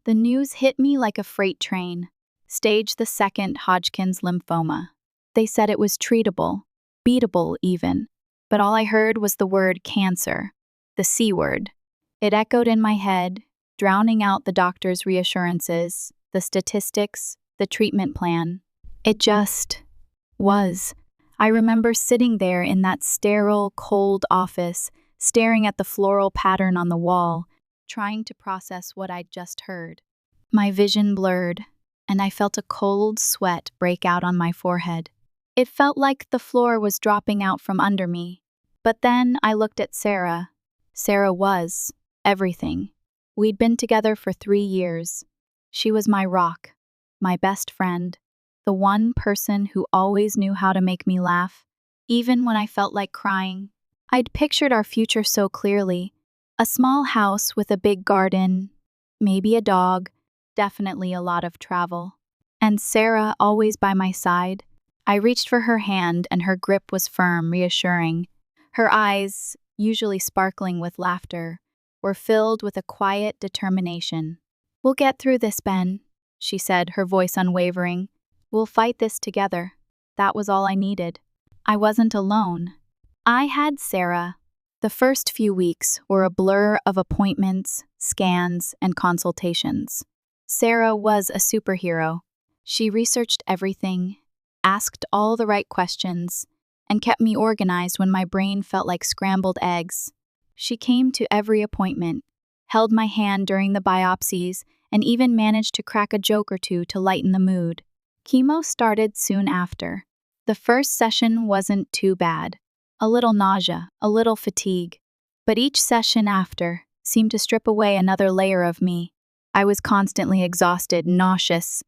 The news hit me like a freight train. Stage the second Hodgkin's lymphoma. They said it was treatable, beatable even, but all I heard was the word cancer, the C word. It echoed in my head, drowning out the doctor's reassurances, the statistics, the treatment plan. It just was. I remember sitting there in that sterile, cold office, staring at the floral pattern on the wall, trying to process what I'd just heard. My vision blurred, and I felt a cold sweat break out on my forehead. It felt like the floor was dropping out from under me. But then I looked at Sarah. Sarah was everything. We'd been together for 3 years. She was my rock, my best friend, the one person who always knew how to make me laugh, even when I felt like crying. I'd pictured our future so clearly. A small house with a big garden, maybe a dog, definitely a lot of travel. And Sarah always by my side. I reached for her hand and her grip was firm, reassuring. Her eyes, usually sparkling with laughter, were filled with a quiet determination. "We'll get through this, Ben," she said, her voice unwavering. "We'll fight this together." That was all I needed. I wasn't alone. I had Sarah. The first few weeks were a blur of appointments, scans, and consultations. Sarah was a superhero. She researched everything, asked all the right questions, and kept me organized when my brain felt like scrambled eggs. She came to every appointment, held my hand during the biopsies, and even managed to crack a joke or two to lighten the mood. Chemo started soon after. The first session wasn't too bad. A little nausea, a little fatigue. But each session after seemed to strip away another layer of me. I was constantly exhausted, nauseous,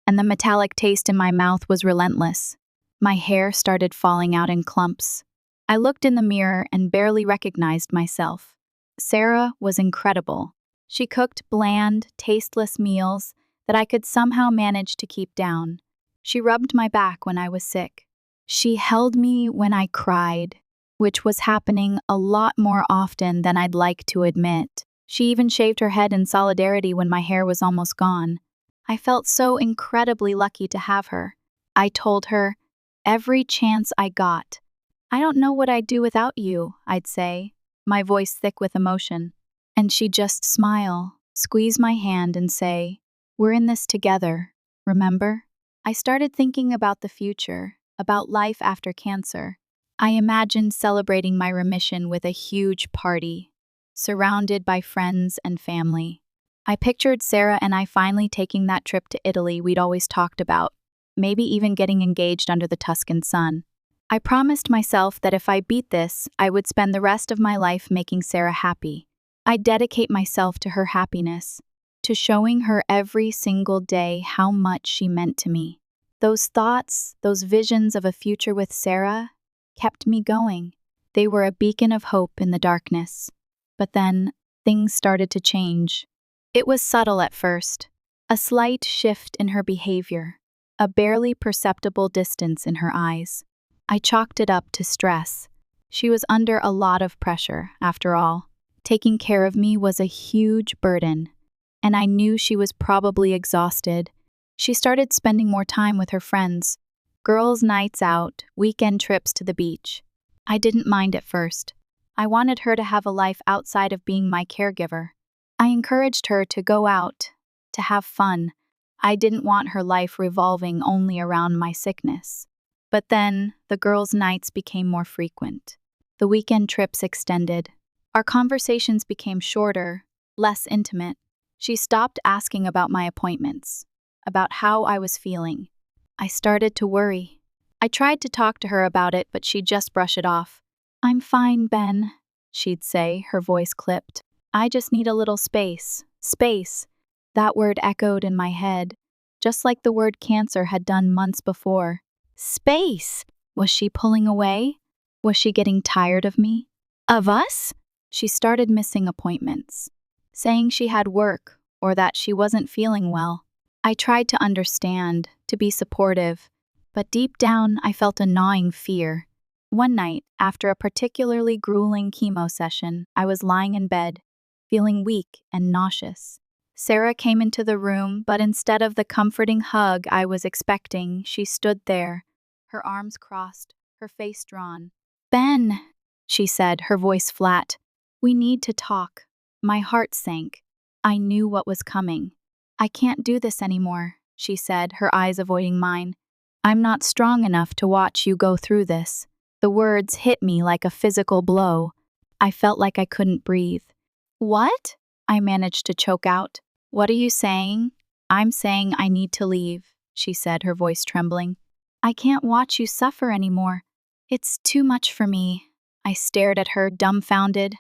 and the metallic taste in my mouth was relentless. My hair started falling out in clumps. I looked in the mirror and barely recognized myself. Sarah was incredible. She cooked bland, tasteless meals that I could somehow manage to keep down. She rubbed my back when I was sick. She held me when I cried, which was happening a lot more often than I'd like to admit. She even shaved her head in solidarity when my hair was almost gone. I felt so incredibly lucky to have her. I told her, every chance I got. "I don't know what I'd do without you," I'd say, my voice thick with emotion. And she'd just smile, squeeze my hand and say, "We're in this together, remember?" I started thinking about the future, about life after cancer. I imagined celebrating my remission with a huge party, surrounded by friends and family. I pictured Sarah and I finally taking that trip to Italy we'd always talked about, maybe even getting engaged under the Tuscan sun. I promised myself that if I beat this, I would spend the rest of my life making Sarah happy. I'd dedicate myself to her happiness, to showing her every single day how much she meant to me. Those thoughts, those visions of a future with Sarah, kept me going. They were a beacon of hope in the darkness. But then, things started to change. It was subtle at first. A slight shift in her behavior, a barely perceptible distance in her eyes. I chalked it up to stress. She was under a lot of pressure, after all. Taking care of me was a huge burden, and I knew she was probably exhausted. She started spending more time with her friends. Girls' nights out, weekend trips to the beach. I didn't mind at first. I wanted her to have a life outside of being my caregiver. I encouraged her to go out, to have fun. I didn't want her life revolving only around my sickness. But then, the girls' nights became more frequent. The weekend trips extended. Our conversations became shorter, less intimate. She stopped asking about my appointments, about how I was feeling. I started to worry. I tried to talk to her about it, but she'd just brush it off. "I'm fine, Ben," she'd say, her voice clipped. "I just need a little space." Space. That word echoed in my head, just like the word cancer had done months before. Space! Was she pulling away? Was she getting tired of me? Of us? She started missing appointments, saying she had work or that she wasn't feeling well. I tried to understand, to be supportive, but deep down I felt a gnawing fear. One night, after a particularly grueling chemo session, I was lying in bed, feeling weak and nauseous. Sarah came into the room, but instead of the comforting hug I was expecting, she stood there, her arms crossed, her face drawn. "Ben," she said, her voice flat. "We need to talk." My heart sank. I knew what was coming. "I can't do this anymore," she said, her eyes avoiding mine. "I'm not strong enough to watch you go through this." The words hit me like a physical blow. I felt like I couldn't breathe. "What?" I managed to choke out. "What are you saying?" "I'm saying I need to leave," she said, her voice trembling. "I can't watch you suffer anymore. It's too much for me." I stared at her, dumbfounded.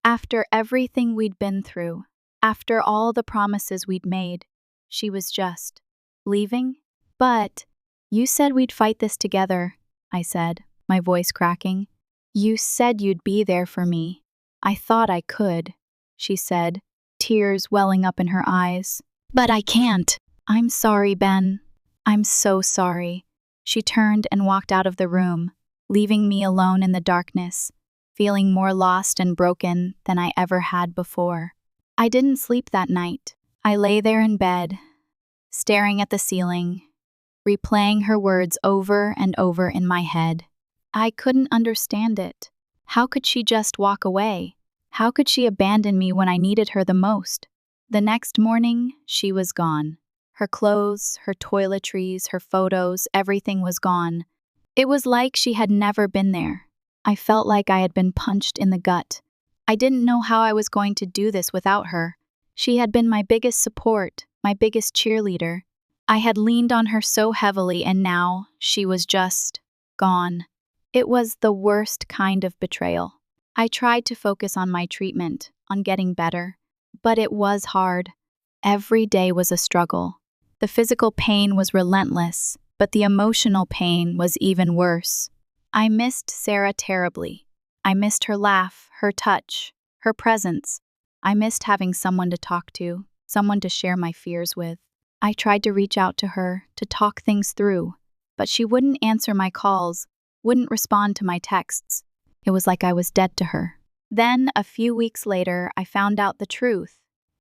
After everything we'd been through, after all the promises we'd made, she was just leaving? "But you said we'd fight this together," I said, my voice cracking. "You said you'd be there for me. I thought I could," she said, tears welling up in her eyes. "But I can't." "I'm sorry, Ben. I'm so sorry." She turned and walked out of the room, leaving me alone in the darkness, feeling more lost and broken than I ever had before. I didn't sleep that night. I lay there in bed, staring at the ceiling, replaying her words over and over in my head. I couldn't understand it. How could she just walk away? How could she abandon me when I needed her the most? The next morning, she was gone. Her clothes, her toiletries, her photos, everything was gone. It was like she had never been there. I felt like I had been punched in the gut. I didn't know how I was going to do this without her. She had been my biggest support, my biggest cheerleader. I had leaned on her so heavily, and now she was just gone. It was the worst kind of betrayal. I tried to focus on my treatment, on getting better, but it was hard. Every day was a struggle. The physical pain was relentless, but the emotional pain was even worse. I missed Sarah terribly. I missed her laugh, her touch, her presence. I missed having someone to talk to, someone to share my fears with. I tried to reach out to her, to talk things through, but she wouldn't answer my calls, wouldn't respond to my texts. It was like I was dead to her. Then, a few weeks later, I found out the truth.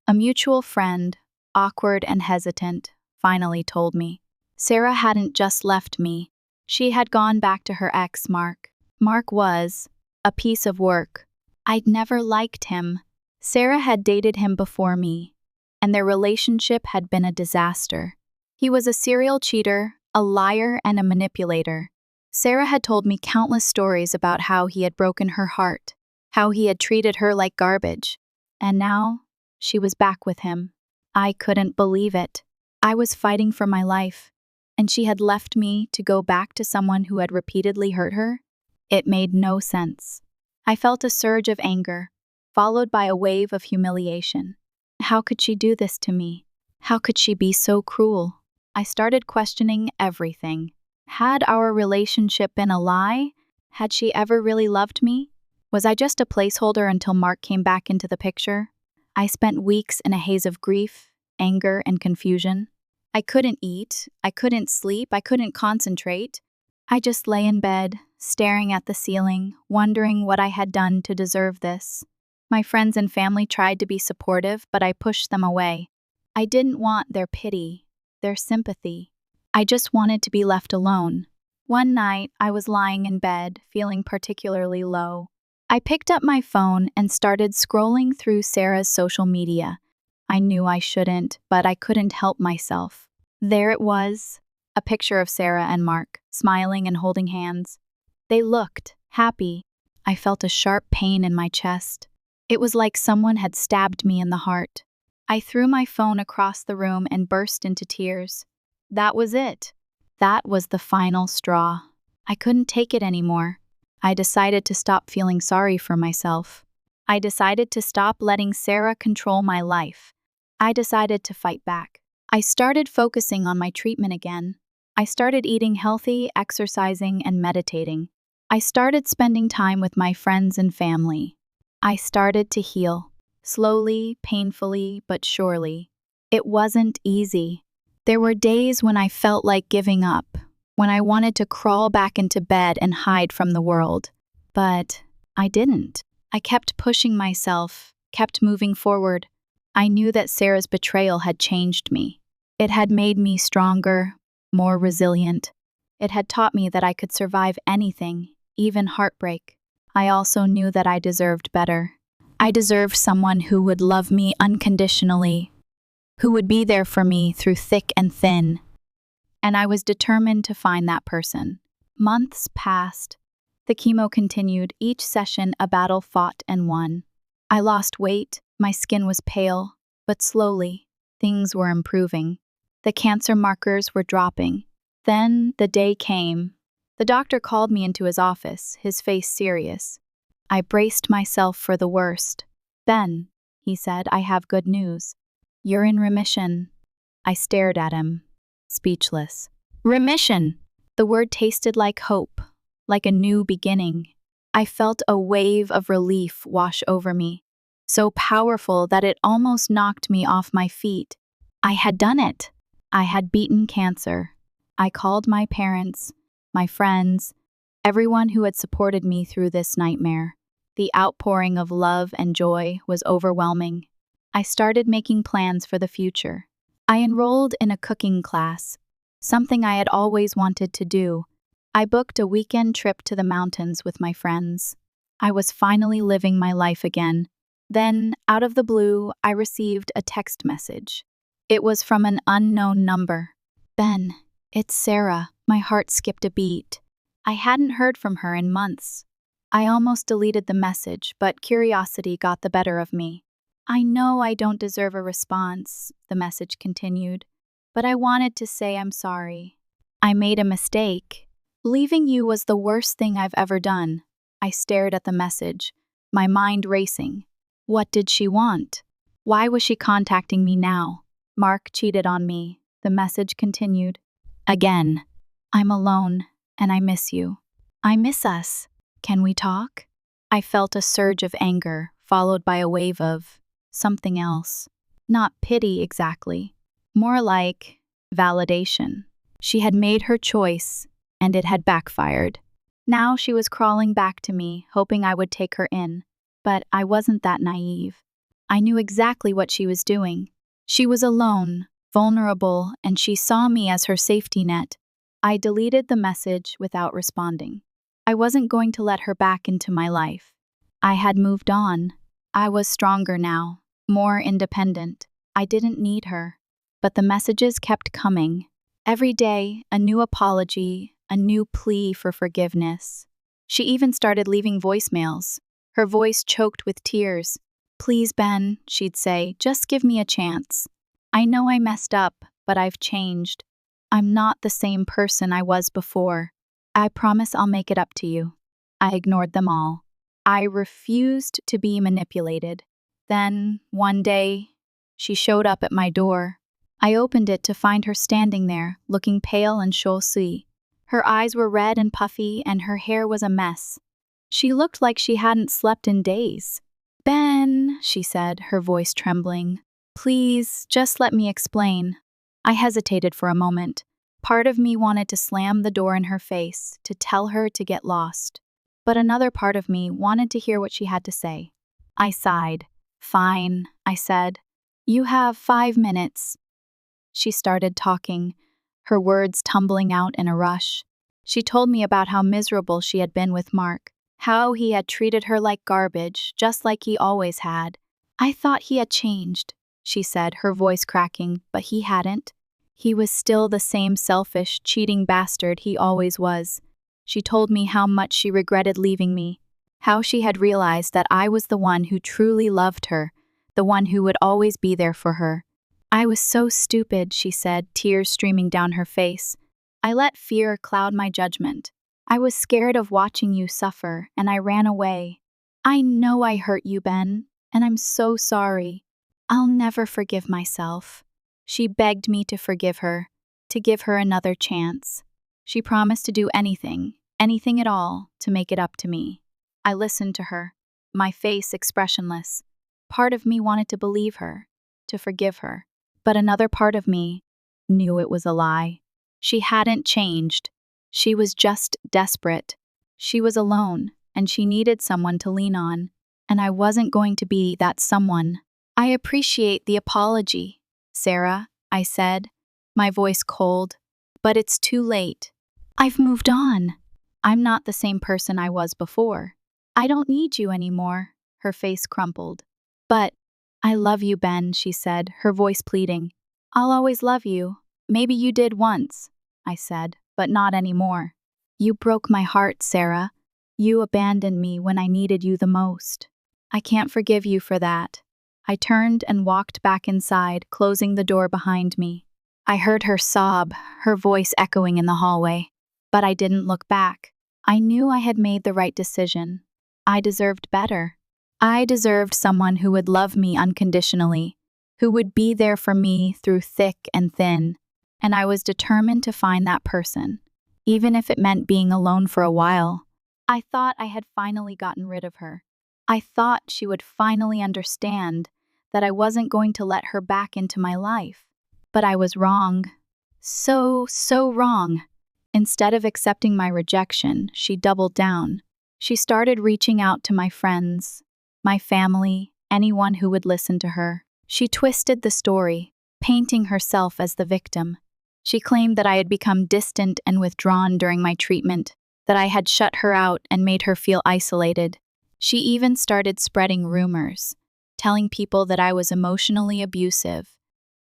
A mutual friend, awkward and hesitant, finally told me. Sarah hadn't just left me. She had gone back to her ex, Mark. Mark was a piece of work. I'd never liked him. Sarah had dated him before me, and their relationship had been a disaster. He was a serial cheater, a liar, and a manipulator. Sarah had told me countless stories about how he had broken her heart, how he had treated her like garbage. And now, she was back with him. I couldn't believe it. I was fighting for my life, and she had left me to go back to someone who had repeatedly hurt her? It made no sense. I felt a surge of anger, followed by a wave of humiliation. How could she do this to me? How could she be so cruel? I started questioning everything. Had our relationship been a lie? Had she ever really loved me? Was I just a placeholder until Mark came back into the picture? I spent weeks in a haze of grief, anger, and confusion. I couldn't eat, I couldn't sleep, I couldn't concentrate. I just lay in bed, staring at the ceiling, wondering what I had done to deserve this. My friends and family tried to be supportive, but I pushed them away. I didn't want their pity, their sympathy. I just wanted to be left alone. One night, I was lying in bed, feeling particularly low. I picked up my phone and started scrolling through Sarah's social media. I knew I shouldn't, but I couldn't help myself. There it was, a picture of Sarah and Mark, smiling and holding hands. They looked happy. I felt a sharp pain in my chest. It was like someone had stabbed me in the heart. I threw my phone across the room and burst into tears. That was it. That was the final straw. I couldn't take it anymore. I decided to stop feeling sorry for myself. I decided to stop letting Sarah control my life. I decided to fight back. I started focusing on my treatment again. I started eating healthy, exercising, and meditating. I started spending time with my friends and family. I started to heal, slowly, painfully, but surely. It wasn't easy. There were days when I felt like giving up, when I wanted to crawl back into bed and hide from the world. But I didn't. I kept pushing myself, kept moving forward. I knew that Sarah's betrayal had changed me. It had made me stronger, more resilient. It had taught me that I could survive anything, even heartbreak. I also knew that I deserved better. I deserved someone who would love me unconditionally, who would be there for me through thick and thin. And I was determined to find that person. Months passed. The chemo continued, each session a battle fought and won. I lost weight, my skin was pale, but slowly, things were improving. The cancer markers were dropping. Then the day came. The doctor called me into his office, his face serious. I braced myself for the worst. "Ben," he said, "I have good news. You're in remission." I stared at him, speechless. Remission! The word tasted like hope, like a new beginning. I felt a wave of relief wash over me, so powerful that it almost knocked me off my feet. I had done it. I had beaten cancer. I called my parents, my friends, everyone who had supported me through this nightmare. The outpouring of love and joy was overwhelming. I started making plans for the future. I enrolled in a cooking class, something I had always wanted to do. I booked a weekend trip to the mountains with my friends. I was finally living my life again. Then, out of the blue, I received a text message. It was from an unknown number. "Ben, it's Sarah." My heart skipped a beat. I hadn't heard from her in months. I almost deleted the message, but curiosity got the better of me. "I know I don't deserve a response," the message continued, "but I wanted to say I'm sorry. I made a mistake. Leaving you was the worst thing I've ever done." I stared at the message, my mind racing. What did she want? Why was she contacting me now? "Mark cheated on me," the message continued. "Again. I'm alone, and I miss you. I miss us. Can we talk?" I felt a surge of anger, followed by a wave of something else. Not pity exactly. More like validation. She had made her choice, and it had backfired. Now she was crawling back to me, hoping I would take her in. But I wasn't that naive. I knew exactly what she was doing. She was alone, vulnerable, and she saw me as her safety net. I deleted the message without responding. I wasn't going to let her back into my life. I had moved on. I was stronger now, more independent. I didn't need her. But the messages kept coming. Every day, a new apology, a new plea for forgiveness. She even started leaving voicemails, her voice choked with tears. "Please, Ben," she'd say, "just give me a chance. I know I messed up, but I've changed. I'm not the same person I was before. I promise I'll make it up to you." I ignored them all. I refused to be manipulated. Then, one day, she showed up at my door. I opened it to find her standing there, looking pale and chaussee. Her eyes were red and puffy, and her hair was a mess. She looked like she hadn't slept in days. "Ben," she said, her voice trembling, "please, just let me explain." I hesitated for a moment. Part of me wanted to slam the door in her face, to tell her to get lost. But another part of me wanted to hear what she had to say. I sighed. "Fine," I said. "You have 5 minutes." She started talking, her words tumbling out in a rush. She told me about how miserable she had been with Mark, how he had treated her like garbage, just like he always had. "I thought he had changed," she said, her voice cracking, "but he hadn't. He was still the same selfish, cheating bastard he always was." She told me how much she regretted leaving me, how she had realized that I was the one who truly loved her, the one who would always be there for her. "I was so stupid," she said, tears streaming down her face. "I let fear cloud my judgment. I was scared of watching you suffer, and I ran away. I know I hurt you, Ben, and I'm so sorry. I'll never forgive myself." She begged me to forgive her, to give her another chance. She promised to do anything, anything at all, to make it up to me. I listened to her, my face expressionless. Part of me wanted to believe her, to forgive her. But another part of me knew it was a lie. She hadn't changed. She was just desperate. She was alone, and she needed someone to lean on, and I wasn't going to be that someone. I appreciate the apology, Sarah, I said, my voice cold. But it's too late. I've moved on. I'm not the same person I was before. I don't need you anymore. Her face crumpled. But I love you, Ben, she said, her voice pleading. I'll always love you. Maybe you did once, I said, but not anymore. You broke my heart, Sarah. You abandoned me when I needed you the most. I can't forgive you for that. I turned and walked back inside, closing the door behind me. I heard her sob, her voice echoing in the hallway. But I didn't look back. I knew I had made the right decision. I deserved better. I deserved someone who would love me unconditionally, who would be there for me through thick and thin. And I was determined to find that person, even if it meant being alone for a while. I thought I had finally gotten rid of her. I thought she would finally understand that I wasn't going to let her back into my life. But I was wrong. So wrong. Instead of accepting my rejection, she doubled down. She started reaching out to my friends, my family, anyone who would listen to her. She twisted the story, painting herself as the victim. She claimed that I had become distant and withdrawn during my treatment, that I had shut her out and made her feel isolated. She even started spreading rumors, telling people that I was emotionally abusive,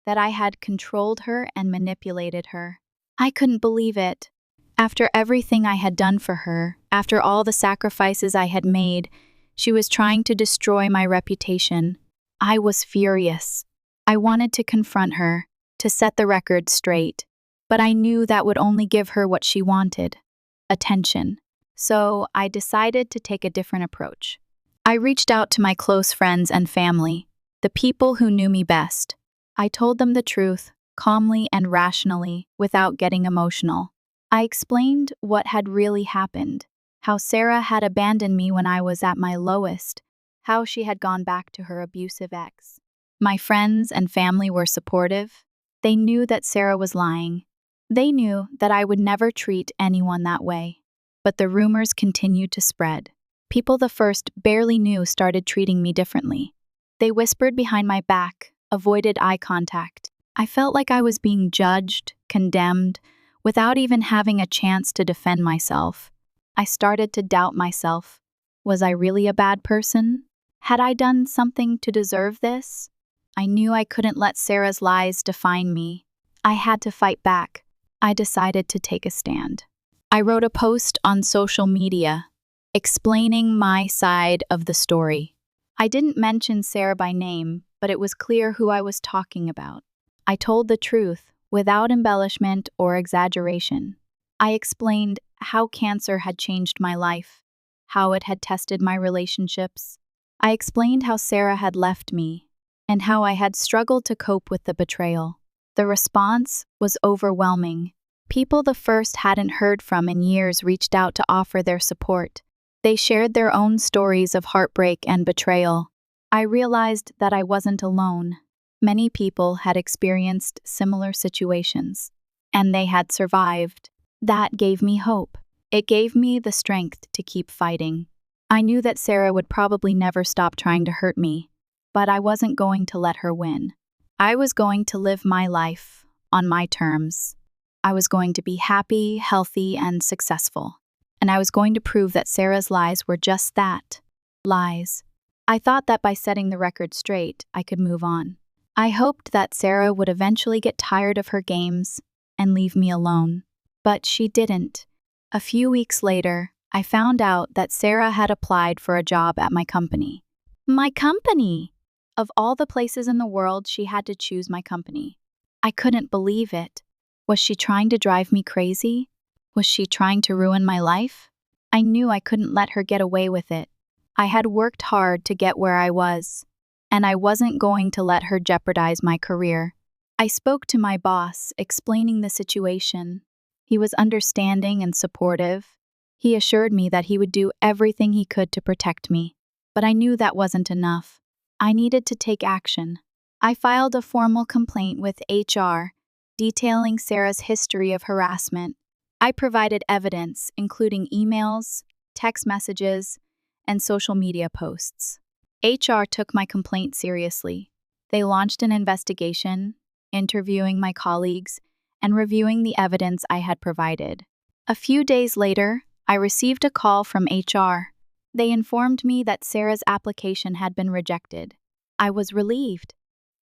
that I had controlled her and manipulated her. I couldn't believe it. After everything I had done for her, after all the sacrifices I had made, she was trying to destroy my reputation. I was furious. I wanted to confront her, to set the record straight. But I knew that would only give her what she wanted, attention. So I decided to take a different approach. I reached out to my close friends and family, the people who knew me best. I told them the truth, calmly and rationally, without getting emotional. I explained what had really happened, how Sarah had abandoned me when I was at my lowest, how she had gone back to her abusive ex. My friends and family were supportive. They knew that Sarah was lying. They knew that I would never treat anyone that way. But the rumors continued to spread. People the first barely knew started treating me differently. They whispered behind my back, avoided eye contact. I felt like I was being judged, condemned, without even having a chance to defend myself. I started to doubt myself. Was I really a bad person? Had I done something to deserve this? I knew I couldn't let Sarah's lies define me. I had to fight back. I decided to take a stand. I wrote a post on social media, explaining my side of the story. I didn't mention Sarah by name, but it was clear who I was talking about. I told the truth, without embellishment or exaggeration. I explained how cancer had changed my life, how it had tested my relationships. I explained how Sarah had left me, and how I had struggled to cope with the betrayal. The response was overwhelming. People the first hadn't heard from in years reached out to offer their support. They shared their own stories of heartbreak and betrayal. I realized that I wasn't alone. Many people had experienced similar situations, and they had survived. That gave me hope. It gave me the strength to keep fighting. I knew that Sarah would probably never stop trying to hurt me, but I wasn't going to let her win. I was going to live my life on my terms. I was going to be happy, healthy, and successful. And I was going to prove that Sarah's lies were just that, lies. I thought that by setting the record straight, I could move on. I hoped that Sarah would eventually get tired of her games and leave me alone. But she didn't. A few weeks later, I found out that Sarah had applied for a job at my company. My company! Of all the places in the world, she had to choose my company. I couldn't believe it. Was she trying to drive me crazy? Was she trying to ruin my life? I knew I couldn't let her get away with it. I had worked hard to get where I was, and I wasn't going to let her jeopardize my career. I spoke to my boss, explaining the situation. He was understanding and supportive. He assured me that he would do everything he could to protect me. But I knew that wasn't enough. I needed to take action. I filed a formal complaint with HR, detailing Sarah's history of harassment. I provided evidence, including emails, text messages, and social media posts. HR took my complaint seriously. They launched an investigation, interviewing my colleagues and reviewing the evidence I had provided. A few days later, I received a call from HR. They informed me that Sarah's application had been rejected. I was relieved.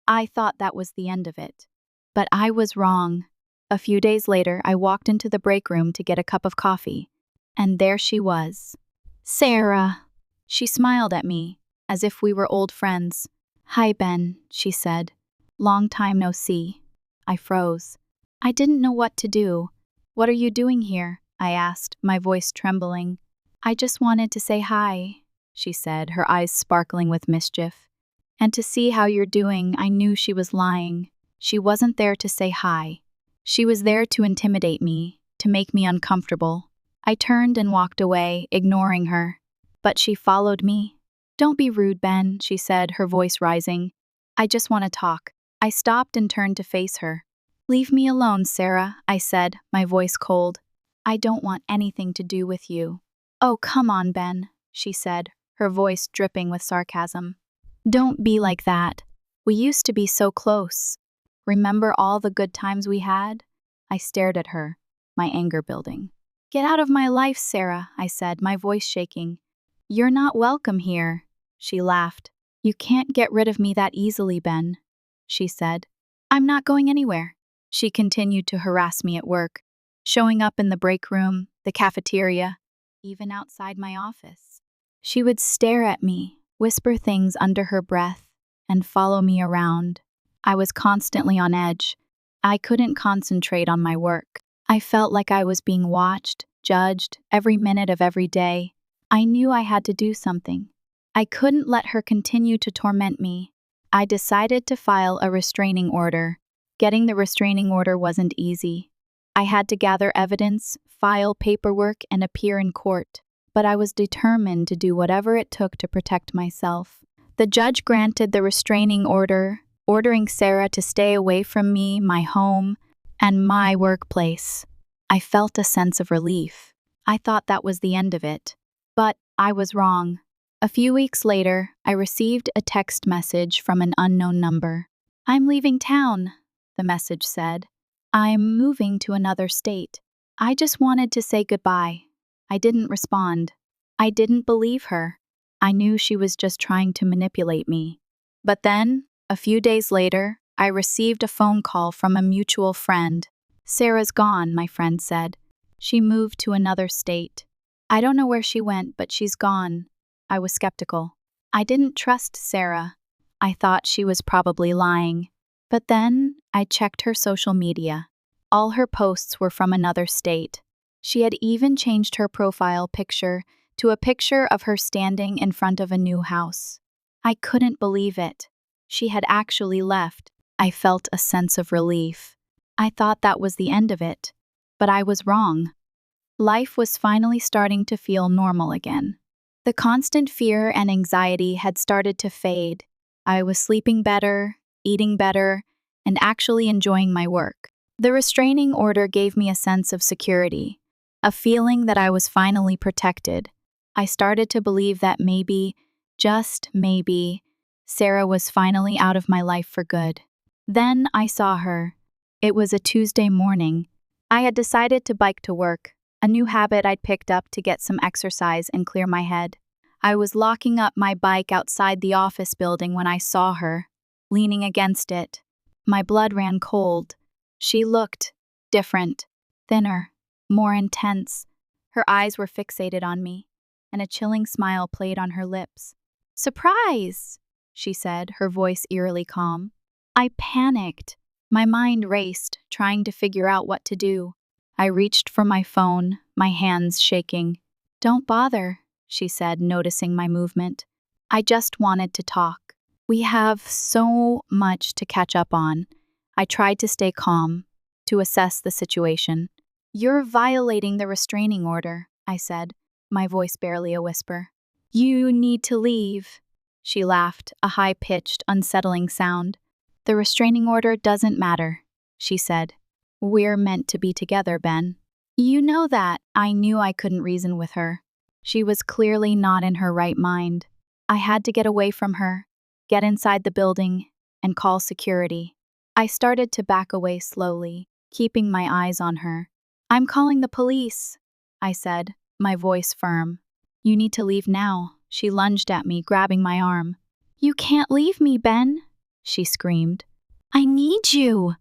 I thought that was the end of it. But I was wrong. A few days later, I walked into the break room to get a cup of coffee, and there she was. Sarah. She smiled at me, as if we were old friends. Hi, Ben, she said. Long time no see. I froze. I didn't know what to do. What are you doing here? I asked, my voice trembling. I just wanted to say hi, she said, her eyes sparkling with mischief. And to see how you're doing, I knew she was lying. She wasn't there to say hi. She was there to intimidate me, to make me uncomfortable. I turned and walked away, ignoring her. But she followed me. Don't be rude, Ben, she said, her voice rising. I just want to talk. I stopped and turned to face her. Leave me alone, Sarah, I said, my voice cold. I don't want anything to do with you. Oh, come on, Ben, she said, her voice dripping with sarcasm. Don't be like that. We used to be so close. Remember all the good times we had? I stared at her, my anger building. Get out of my life, Sarah, I said, my voice shaking. You're not welcome here, she laughed. You can't get rid of me that easily, Ben, she said. I'm not going anywhere. She continued to harass me at work, showing up in the break room, the cafeteria, even outside my office. She would stare at me, whisper things under her breath, and follow me around. I was constantly on edge. I couldn't concentrate on my work. I felt like I was being watched, judged, every minute of every day. I knew I had to do something. I couldn't let her continue to torment me. I decided to file a restraining order. Getting the restraining order wasn't easy. I had to gather evidence, file paperwork, and appear in court. But I was determined to do whatever it took to protect myself. The judge granted the restraining order, ordering Sarah to stay away from me, my home, and my workplace. I felt a sense of relief. I thought that was the end of it. But I was wrong. A few weeks later, I received a text message from an unknown number. I'm leaving town, the message said. I'm moving to another state. I just wanted to say goodbye. I didn't respond. I didn't believe her. I knew she was just trying to manipulate me. But then, a few days later, I received a phone call from a mutual friend. Sarah's gone, my friend said. She moved to another state. I don't know where she went, but she's gone. I was skeptical. I didn't trust Sarah. I thought she was probably lying. But then, I checked her social media. All her posts were from another state. She had even changed her profile picture to a picture of her standing in front of a new house. I couldn't believe it. She had actually left. I felt a sense of relief. I thought that was the end of it. But I was wrong. Life was finally starting to feel normal again. The constant fear and anxiety had started to fade. I was sleeping better, eating better, and actually enjoying my work. The restraining order gave me a sense of security, a feeling that I was finally protected. I started to believe that maybe, just maybe, Sarah was finally out of my life for good. Then I saw her. It was a Tuesday morning. I had decided to bike to work, a new habit I'd picked up to get some exercise and clear my head. I was locking up my bike outside the office building when I saw her, leaning against it. My blood ran cold. She looked different, thinner, more intense. Her eyes were fixated on me, and a chilling smile played on her lips. "Surprise!" she said, her voice eerily calm. I panicked. My mind raced, trying to figure out what to do. I reached for my phone, my hands shaking. "Don't bother," she said, noticing my movement. "I just wanted to talk. We have so much to catch up on." I tried to stay calm, to assess the situation. "You're violating the restraining order," I said, my voice barely a whisper. "You need to leave." She laughed, a high-pitched, unsettling sound. "The restraining order doesn't matter," she said. "We're meant to be together, Ben." "You know that." I knew I couldn't reason with her. She was clearly not in her right mind. I had to get away from her, get inside the building, and call security. I started to back away slowly, keeping my eyes on her. "I'm calling the police," I said, my voice firm. "You need to leave now." She lunged at me, grabbing my arm. "You can't leave me, Ben," she screamed. "I need you."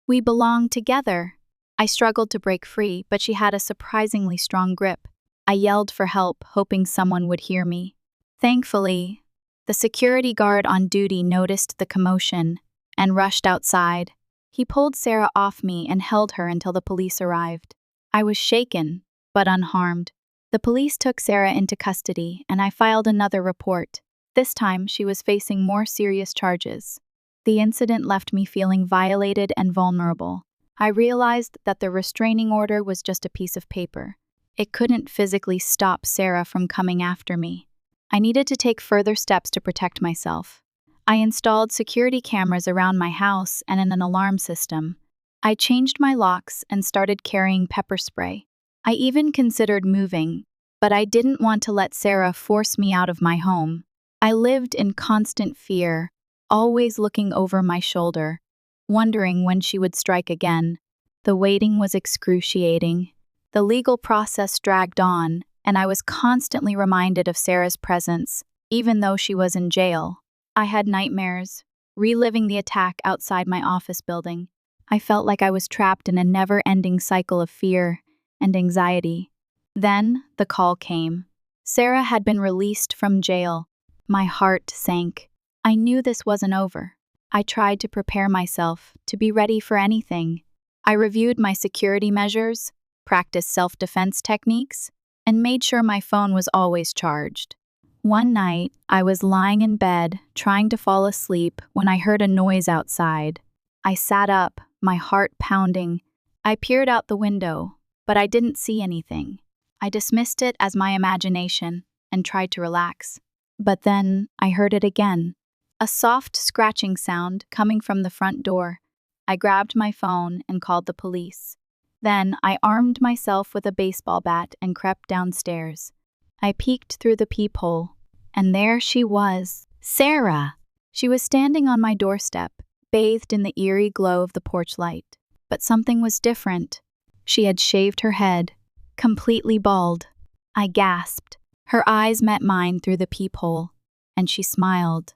"We belong together." I struggled to break free, but she had a surprisingly strong grip. I yelled for help, hoping someone would hear me. Thankfully, the security guard on duty noticed the commotion and rushed outside. He pulled Sarah off me and held her until the police arrived. I was shaken, but unharmed. The police took Sarah into custody, and I filed another report. This time, she was facing more serious charges. The incident left me feeling violated and vulnerable. I realized that the restraining order was just a piece of paper. It couldn't physically stop Sarah from coming after me. I needed to take further steps to protect myself. I installed security cameras around my house and an alarm system. I changed my locks and started carrying pepper spray. I even considered moving, but I didn't want to let Sarah force me out of my home. I lived in constant fear, always looking over my shoulder, wondering when she would strike again. The waiting was excruciating. The legal process dragged on, and I was constantly reminded of Sarah's presence, even though she was in jail. I had nightmares, reliving the attack outside my office building. I felt like I was trapped in a never-ending cycle of fear and anxiety. Then the call came. Sarah had been released from jail. My heart sank. I knew this wasn't over. I tried to prepare myself to be ready for anything. I reviewed my security measures, practiced self-defense techniques, and made sure my phone was always charged. One night, I was lying in bed, trying to fall asleep, when I heard a noise outside. I sat up, my heart pounding. I peered out the window, but I didn't see anything. I dismissed it as my imagination and tried to relax. But then I heard it again. A soft scratching sound coming from the front door. I grabbed my phone and called the police. Then I armed myself with a baseball bat and crept downstairs. I peeked through the peephole, and there she was, Sarah. She was standing on my doorstep, bathed in the eerie glow of the porch light. But something was different. She had shaved her head, completely bald. I gasped. Her eyes met mine through the peephole, and she smiled.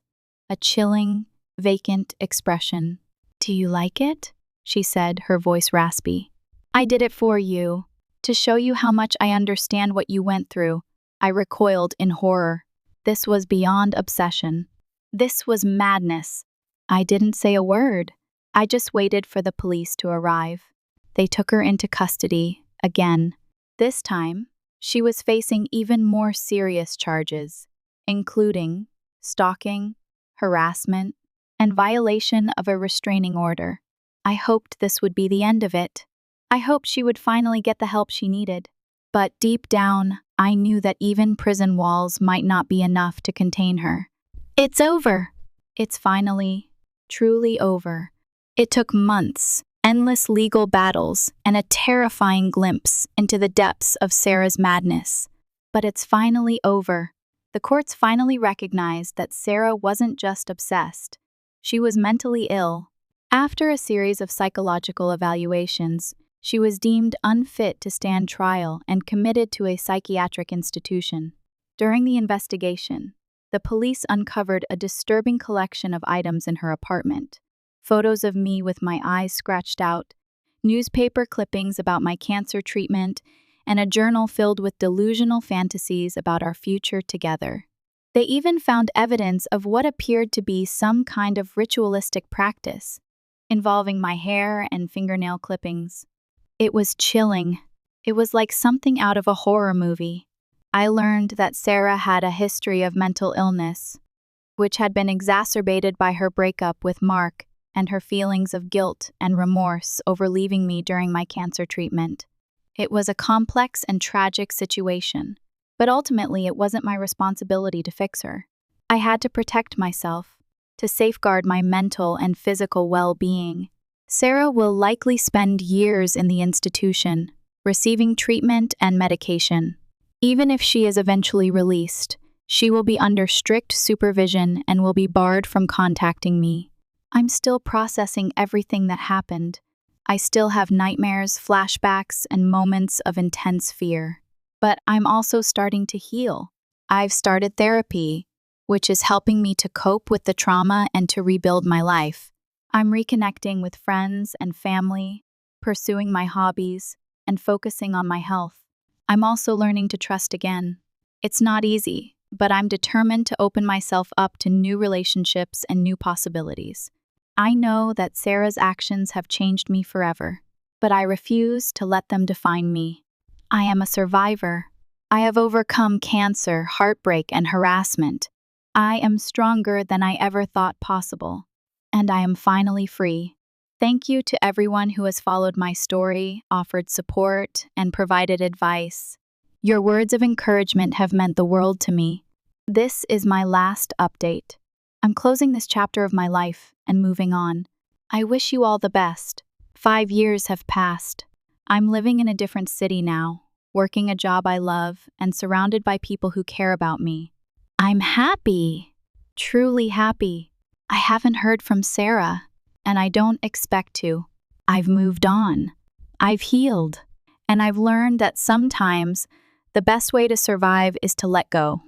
A chilling, vacant expression. "Do you like it?" she said, her voice raspy. "I did it for you, to show you how much I understand what you went through." I recoiled in horror. This was beyond obsession. This was madness. I didn't say a word. I just waited for the police to arrive. They took her into custody, again. This time, she was facing even more serious charges, including stalking, harassment, and violation of a restraining order. I hoped this would be the end of it. I hoped she would finally get the help she needed. But deep down, I knew that even prison walls might not be enough to contain her. It's over. It's finally, truly over. It took months, endless legal battles, and a terrifying glimpse into the depths of Sarah's madness. But it's finally over. The courts finally recognized that Sarah wasn't just obsessed. She was mentally ill. After a series of psychological evaluations, she was deemed unfit to stand trial and committed to a psychiatric institution. During the investigation, the police uncovered a disturbing collection of items in her apartment. Photos of me with my eyes scratched out, newspaper clippings about my cancer treatment, and a journal filled with delusional fantasies about our future together. They even found evidence of what appeared to be some kind of ritualistic practice, involving my hair and fingernail clippings. It was chilling. It was like something out of a horror movie. I learned that Sarah had a history of mental illness, which had been exacerbated by her breakup with Mark and her feelings of guilt and remorse over leaving me during my cancer treatment. It was a complex and tragic situation, but ultimately it wasn't my responsibility to fix her. I had to protect myself, to safeguard my mental and physical well-being. Sarah will likely spend years in the institution, receiving treatment and medication. Even if she is eventually released, she will be under strict supervision and will be barred from contacting me. I'm still processing everything that happened. I still have nightmares, flashbacks, and moments of intense fear. But I'm also starting to heal. I've started therapy, which is helping me to cope with the trauma and to rebuild my life. I'm reconnecting with friends and family, pursuing my hobbies, and focusing on my health. I'm also learning to trust again. It's not easy, but I'm determined to open myself up to new relationships and new possibilities. I know that Sarah's actions have changed me forever, but I refuse to let them define me. I am a survivor. I have overcome cancer, heartbreak, and harassment. I am stronger than I ever thought possible, and I am finally free. Thank you to everyone who has followed my story, offered support, and provided advice. Your words of encouragement have meant the world to me. This is my last update. I'm closing this chapter of my life and moving on. I wish you all the best. 5 years have passed. I'm living in a different city now, working a job I love, and surrounded by people who care about me. I'm happy, truly happy. I haven't heard from Sarah, and I don't expect to. I've moved on. I've healed. And I've learned that sometimes the best way to survive is to let go.